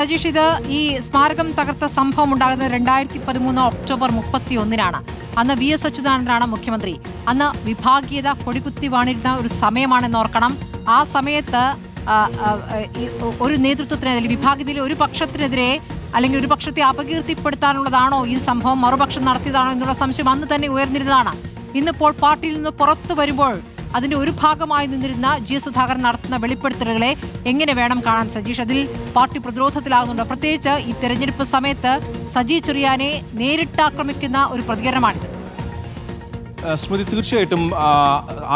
രജീഷ്, ഇത് ഈ സ്മാരകം തകർത്ത സംഭവം ഉണ്ടാകുന്നത് 2013 ഒക്ടോബർ 31-നാണ്. അന്ന് VS അച്യുതാനന്ദനാണ് മുഖ്യമന്ത്രി. അന്ന് വിഭാഗീയത കൊടികുത്തി വാണിരുന്ന ഒരു സമയമാണെന്ന് ഓർക്കണം. ആ സമയത്ത് ഒരു നേതൃത്വത്തിനെതിരെ, വിഭാഗീയതയിലെ ഒരു പക്ഷത്തിനെതിരെ അല്ലെങ്കിൽ ഒരു പക്ഷത്തെ അപകീർത്തിപ്പെടുത്താനുള്ളതാണോ ഈ സംഭവം, മറുപക്ഷം നടത്തിയതാണോ എന്നുള്ള സംശയം അന്ന് തന്നെ ഉയർന്നിരുന്നതാണ്. ഇന്നിപ്പോൾ പാർട്ടിയിൽ നിന്ന് പുറത്തു വരുമ്പോൾ അതിന്റെ ഒരു ഭാഗമായി നിന്നിരുന്ന G. സുധാകരൻ നടത്തുന്ന വെളിപ്പെടുത്തലുകളെ എങ്ങനെ വേണം കാണാൻ സജീഷ്? അതിൽ പാർട്ടി പ്രതിരോധത്തിലാകുന്നുണ്ടോ? പ്രത്യേകിച്ച് ഈ തെരഞ്ഞെടുപ്പ് സമയത്ത് സജി ചെറിയാനെ നേരിട്ട് ആക്രമിക്കുന്ന ഒരു പ്രതികരണമാണിത്. സ്മൃതി, തീർച്ചയായിട്ടും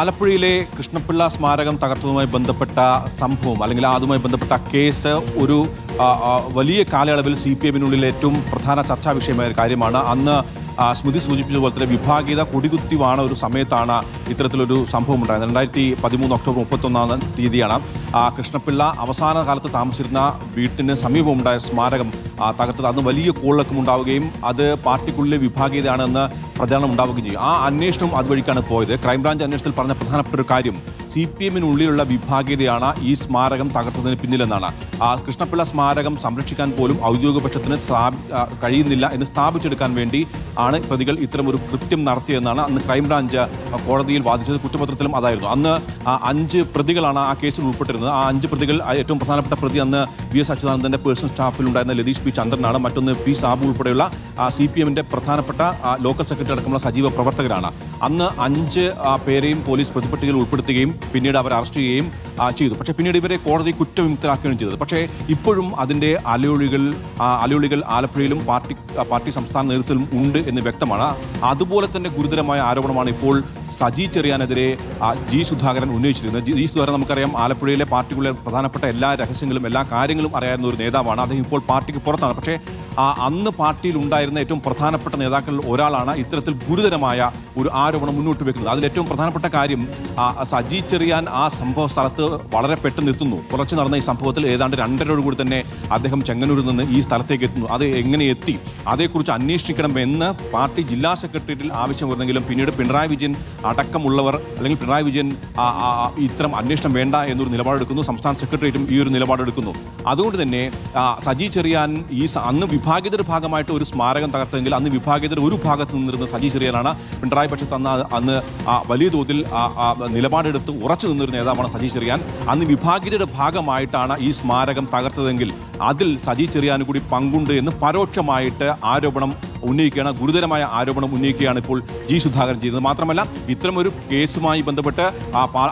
ആലപ്പുഴയിലെ കൃഷ്ണപിള്ള സ്മാരകം തകർത്തതുമായി ബന്ധപ്പെട്ട സംഭവം അല്ലെങ്കിൽ അതുമായി ബന്ധപ്പെട്ട കേസ് ഒരു വലിയ കാലയളവിൽ CPM-നുള്ളിൽ ഏറ്റവും പ്രധാന ചർച്ചാ വിഷയമായ ഒരു കാര്യമാണ്. അന്ന് സ്മൃതി സൂചിപ്പിച്ചതുപോലെ തന്നെ വിഭാഗീയത കൊടികുത്തി വാണ ഒരു സമയത്താണ് ഇത്തരത്തിലൊരു സംഭവം ഉണ്ടായത്. 2013 ഒക്ടോബർ 31 കൃഷ്ണപിള്ള അവസാന കാലത്ത് താമസിച്ചിരുന്ന വീട്ടിന് സമീപമുണ്ടായ സ്മാരകം തകർത്തത്. അന്ന് വലിയ കോളിളക്കം ഉണ്ടാവുകയും അത് പാർട്ടിക്കുള്ളിലെ വിഭാഗീയതയാണെന്ന് പ്രചാരണം ഉണ്ടാവുകയും ചെയ്യും. ആ അന്വേഷണം അതുവഴിക്കാണ് പോയത്. ക്രൈംബ്രാഞ്ച് അന്വേഷണത്തിൽ പറഞ്ഞ പ്രധാനപ്പെട്ട ഒരു കാര്യം CPM-നുള്ളിലുള്ള വിഭാഗീയതയാണ് ഈ സ്മാരകം തകർത്തതിന് പിന്നിലെന്നാണ്. കൃഷ്ണപിള്ള സ്മാരകം സംരക്ഷിക്കാൻ പോലും ഔദ്യോഗിക പക്ഷത്തിന് കഴിയുന്നില്ല എന്ന് സ്ഥാപിച്ചെടുക്കാൻ വേണ്ടി ആണ് പ്രതികൾ ഇത്തരമൊരു കൃത്യം നടത്തിയതെന്നാണ് അന്ന് ക്രൈംബ്രാഞ്ച് കോടതിയിൽ വാദിച്ചത്. കുറ്റപത്രത്തിലും അതായിരുന്നു. അന്ന് 5 പ്രതികളാണ് ആ കേസിൽ ഉൾപ്പെട്ടിരുന്നത്. ആ 5 പ്രതികൾ ഏറ്റവും പ്രധാനപ്പെട്ട പ്രതി അന്ന് VS അച്യുതാനന്ദന്റെ പേഴ്സണൽ സ്റ്റാഫിൽ ഉണ്ടായിരുന്ന ലതീഷ് P. ചന്ദ്രനാണ്. മറ്റൊന്ന് P. സാബു ഉൾപ്പെടെയുള്ള CPM-ന്റെ പ്രധാനപ്പെട്ട ലോക്കൽ സെക്രട്ടറി അടക്കമുള്ള സജീവ പ്രവർത്തകരാണ്. അന്ന് 5 പേരെയും പോലീസ് പ്രതിപട്ടികയിൽ ഉൾപ്പെടുത്തുകയും പിന്നീട് അവർ അറസ്റ്റ് ചെയ്യുകയും ചെയ്തു. പക്ഷേ പിന്നീട് ഇവരെ കോടതി കുറ്റവിമുക്തരാക്കുകയും ചെയ്തത്. പക്ഷേ ഇപ്പോഴും അതിൻ്റെ അലയൊളികൾ ആലപ്പുഴയിലും പാർട്ടി സംസ്ഥാന നേതൃത്വത്തിലും ഉണ്ട് എന്ന് വ്യക്തമാണ്. അതുപോലെ തന്നെ ഗുരുതരമായ ആരോപണമാണ് ഇപ്പോൾ സജി ചെറിയാനെതിരെ G. സുധാകരൻ ഉന്നയിച്ചിരുന്നത്. G. സുധാകരൻ നമുക്കറിയാം, ആലപ്പുഴയിലെ പാർട്ടികളുടെ പ്രധാനപ്പെട്ട എല്ലാ രഹസ്യങ്ങളും എല്ലാ കാര്യങ്ങളും അറിയാവുന്ന ഒരു നേതാവാണ്. അദ്ദേഹം ഇപ്പോൾ പാർട്ടിക്ക് പുറത്താണ്. പക്ഷേ അന്ന് പാർട്ടിയിൽ ഉണ്ടായിരുന്ന ഏറ്റവും പ്രധാനപ്പെട്ട നേതാക്കളിൽ ഒരാളാണ് ഇത്തരത്തിൽ ഗുരുതരമായ ഒരു ആരോപണം മുന്നോട്ട് വെക്കുന്നത്. അതിൽ ഏറ്റവും പ്രധാനപ്പെട്ട കാര്യം സജി ചെറിയാൻ ആ സംഭവ സ്ഥലത്ത് വളരെ പെട്ടെന്ന് എത്തുന്നു. പുലർച്ചെ നടന്ന ഈ സംഭവത്തിൽ ഏതാണ്ട് 2:30 തന്നെ അദ്ദേഹം ചെങ്ങന്നൂരിൽ നിന്ന് ഈ സ്ഥലത്തേക്ക് എത്തുന്നു. അത് എങ്ങനെ എത്തി, അതേക്കുറിച്ച് അന്വേഷിക്കണമെന്ന് പാർട്ടി ജില്ലാ സെക്രട്ടേറിയറ്റിൽ ആവശ്യം വരുന്നെങ്കിലും പിന്നീട് പിണറായി വിജയൻ അടക്കമുള്ളവർ അല്ലെങ്കിൽ പിണറായി വിജയൻ ഇത്തരം അന്വേഷണം വേണ്ട എന്നൊരു നിലപാടെടുക്കുന്നു. സംസ്ഥാന സെക്രട്ടേറിയറ്റും ഈ ഒരു നിലപാടെടുക്കുന്നു. അതുകൊണ്ട് തന്നെ സജി ചെറിയാൻ അന്ന് വിഭാഗീയതയുടെ ഭാഗമായിട്ട് ഒരു സ്മാരകം തകർത്തെങ്കിൽ അന്ന് വിഭാഗീയതയുടെ ഒരു ഭാഗത്ത് നിന്നിരുന്ന സജി ചെറിയാനാണ്. പിണറായി പക്ഷത്ത് അന്ന് വലിയ തോതിൽ നിലപാടെടുത്ത് ഉറച്ചു നിന്നൊരു നേതാവാണ് സജി ചെറിയാൻ. അന്ന് വിഭാഗീയതയുടെ ഭാഗമായിട്ടാണ് ഈ സ്മാരകം തകർത്തതെങ്കിൽ അതിൽ സജി ചെറിയാന് കൂടി പങ്കുണ്ട് എന്ന് പരോക്ഷമായിട്ട് ആരോപണം ഉന്നയിക്കുകയാണ്. ഗുരുതരമായ ആരോപണം ഉന്നയിക്കുകയാണ് ഇപ്പോൾ G. സുധാകരൻ ചെയ്യുന്നത്. മാത്രമല്ല, ഇത്തരമൊരു കേസുമായി ബന്ധപ്പെട്ട്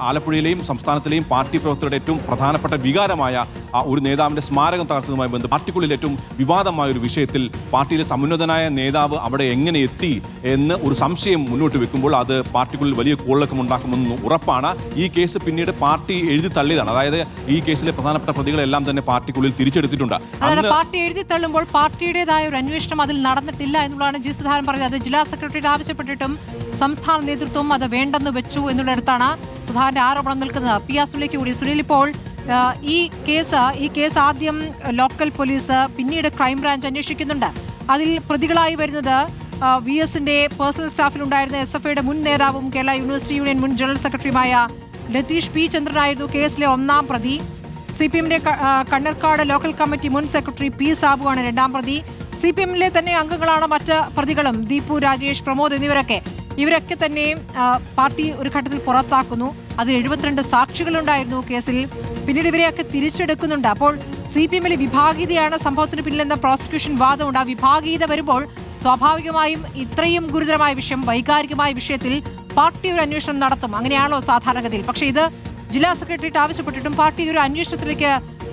ആലപ്പുഴയിലെയും സംസ്ഥാനത്തിലെയും പാർട്ടി പ്രവർത്തകരുടെ ഏറ്റവും പ്രധാനപ്പെട്ട വികാരമായ ഒരു നേതാവിന്റെ സ്മാരകം തകർത്തതുമായി ബന്ധപ്പെട്ട് പാർട്ടിക്കുള്ളിൽ ഏറ്റവും വിവാദമായ ഒരു വിഷയത്തിൽ പാർട്ടിയിലെ സമുന്നതനായ നേതാവ് അവിടെ എങ്ങനെ എത്തി എന്ന് ഒരു സംശയം മുന്നോട്ട് വെക്കുമ്പോൾ അത് പാർട്ടിക്കുള്ളിൽ വലിയ കോളിളക്കം ഉണ്ടാക്കുമെന്ന് ഉറപ്പാണ്. ഈ കേസ് പിന്നീട് പാർട്ടി എഴുതി തള്ളിയതാണ്. അതായത് ഈ കേസിലെ പ്രധാനപ്പെട്ട പ്രതികളെല്ലാം തന്നെ പാർട്ടിക്കുള്ളിൽ തിരിച്ചെടുത്തിട്ടുണ്ട്. പാർട്ടി എഴുതി തള്ളുമ്പോൾ പാർട്ടിയുടേതായ ഒരു അന്വേഷണം അതിൽ നടന്നിട്ടില്ല എന്നുള്ളതാണ് G. സുധാകരൻ പറഞ്ഞത്. അത് ജില്ലാ സെക്രട്ടറിയുടെ ആവശ്യപ്പെട്ടിട്ടും സംസ്ഥാന നേതൃത്വം അത് വേണ്ടെന്ന് വെച്ചു എന്നുള്ളിടത്താണ് സുധാകരന്റെ ആരോപണം നിൽക്കുന്നത്. PS കൂടി സുനിൽ, ഇപ്പോൾ ഈ കേസ് ആദ്യം ലോക്കൽ പോലീസ്, പിന്നീട് ക്രൈംബ്രാഞ്ച് അന്വേഷിക്കുന്നുണ്ട്. അതിൽ പ്രതികളായി വരുന്നത് VS-ന്റെ പേഴ്സണൽ സ്റ്റാഫിലുണ്ടായിരുന്ന SFIയുടെ മുൻ നേതാവും കേരള യൂണിവേഴ്സിറ്റി യൂണിയൻ മുൻ ജനറൽ സെക്രട്ടറിയുമായ ലതീഷ് P. ചന്ദ്രനായിരുന്നു കേസിലെ 1-ാം പ്രതി. CPM-ന്റെ കണ്ണർക്കാട് ലോക്കൽ കമ്മിറ്റി മുൻ സെക്രട്ടറി P. സാബുവാണ് 2-ാം പ്രതി. CPM-ലെ തന്നെ അംഗങ്ങളാണ് മറ്റ് പ്രതികളും, ദീപു, രാജേഷ്, പ്രമോദ് എന്നിവരൊക്കെ. ഇവരൊക്കെ തന്നെ പാർട്ടി ഒരു ഘട്ടത്തിൽ പുറത്താക്കുന്നു. അതിൽ 72 സാക്ഷികളുണ്ടായിരുന്നു കേസിൽ. പിന്നീട് ഇവരെയൊക്കെ തിരിച്ചെടുക്കുന്നുണ്ട്. അപ്പോൾ CPM-ലെ വിഭാഗീയതയാണ് സംഭവത്തിന് പിന്നിലെന്ന പ്രോസിക്യൂഷൻ വാദമുണ്ട്. ആ വിഭാഗീയത വരുമ്പോൾ സ്വാഭാവികമായും ഇത്രയും ഗുരുതരമായ വിഷയം, വൈകാരികമായ വിഷയത്തിൽ പാർട്ടി ഒരു അന്വേഷണം നടത്തും. അങ്ങനെയാണല്ലോ സാധാരണഗതിയിൽ. പക്ഷേ ഇത് ജില്ലാ സെക്രട്ടേറിയറ്റ് ആവശ്യപ്പെട്ടിട്ടും പാർട്ടി ഒരു അന്വേഷണത്തിലേക്ക്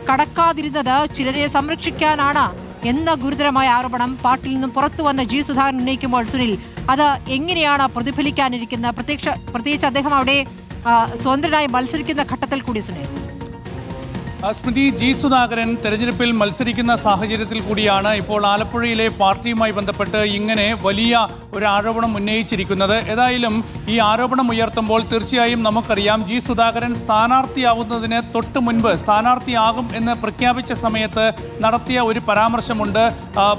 കടക്കാതിരുന്നത് ചിലരെ സംരക്ഷിക്കാനാണ് എന്ന ഗുരുതരമായ ആരോപണം പാർട്ടിയിൽ നിന്നും പുറത്തു വന്ന G. സുധാകരൻ ഉന്നയിക്കുമ്പോൾ സുനിൽ, അത് എങ്ങനെയാണ് പ്രതിഫലിക്കാനിരിക്കുന്നത്? പ്രത്യേകിച്ച് അദ്ദേഹം അവിടെ സ്വതന്ത്രനായി മത്സരിക്കുന്ന ഘട്ടത്തിൽ കൂടി സുനിൽ. സ്മൃതി, G. സുധാകരൻ തെരഞ്ഞെടുപ്പിൽ മത്സരിക്കുന്ന സാഹചര്യത്തിൽ കൂടിയാണ് ഇപ്പോൾ ആലപ്പുഴയിലെ പാർട്ടിയുമായി ബന്ധപ്പെട്ട് ഇങ്ങനെ വലിയ ഒരു ആരോപണം ഉന്നയിച്ചിരിക്കുന്നത്. ഏതായാലും ഈ ആരോപണം ഉയർത്തുമ്പോൾ തീർച്ചയായും നമുക്കറിയാം, G. സുധാകരൻ സ്ഥാനാർത്ഥിയാവുന്നതിന് തൊട്ട് മുൻപ് സ്ഥാനാർത്ഥിയാകും എന്ന് പ്രഖ്യാപിച്ച സമയത്ത് നടത്തിയ ഒരു പരാമർശമുണ്ട്.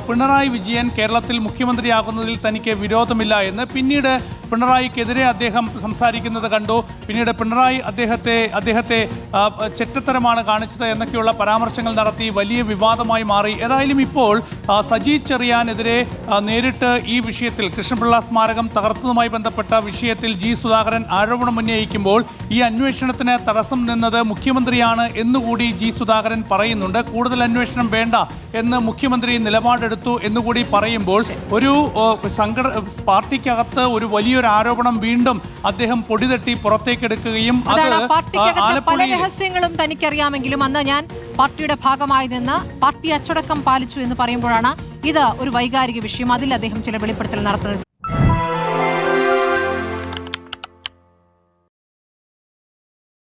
പിണറായി വിജയൻ കേരളത്തിൽ മുഖ്യമന്ത്രിയാകുന്നതിൽ തനിക്ക് വിരോധമില്ല എന്ന്. പിന്നീട് പിണറായിക്കെതിരെ അദ്ദേഹം സംസാരിക്കുന്നത് കണ്ടു. പിന്നീട് പിണറായി അദ്ദേഹത്തെ ചെറ്റത്തരമാണ് കാണിച്ചത് കാണിച്ചത് എന്നൊക്കെയുള്ള പരാമർശങ്ങൾ നടത്തി വലിയ വിവാദമായി മാറി. ഏതായാലും ഇപ്പോൾ സജി ചെറിയാനെതിരെ നേരിട്ട് ഈ വിഷയത്തിൽ കൃഷ്ണപിള്ള സ്മാരകം തകർത്തതുമായി ബന്ധപ്പെട്ട വിഷയത്തിൽ ജി സുധാകരൻ ആരോപണം ഉന്നയിക്കുമ്പോൾ ഈ അന്വേഷണത്തിന് തടസ്സം നിന്നത് മുഖ്യമന്ത്രിയാണ് എന്നുകൂടി ജി സുധാകരൻ പറയുന്നുണ്ട്. കൂടുതൽ അന്വേഷണം വേണ്ട എന്ന് മുഖ്യമന്ത്രി നിലപാടെടുത്തു എന്നുകൂടി പറയുമ്പോൾ ഒരു പാർട്ടിക്കകത്ത് ഒരു വലിയൊരു ആരോപണം വീണ്ടും അദ്ദേഹം പൊടിതട്ടി പുറത്തേക്കെടുക്കുകയും പല രഹസ്യങ്ങളും തനിക്കറിയാമെങ്കിലും അന്ന് ഞാൻ പാർട്ടിയുടെ ഭാഗമായി നിന്ന് പാർട്ടി അച്ചടക്കം പാലിച്ചു എന്ന് പറയുമ്പോഴാണ് ഇത് ഒരു വൈകാരിക വിഷയം. അതിൽ അദ്ദേഹം ചില വെളിപ്പെടുത്തൽ നടത്തുന്നത്.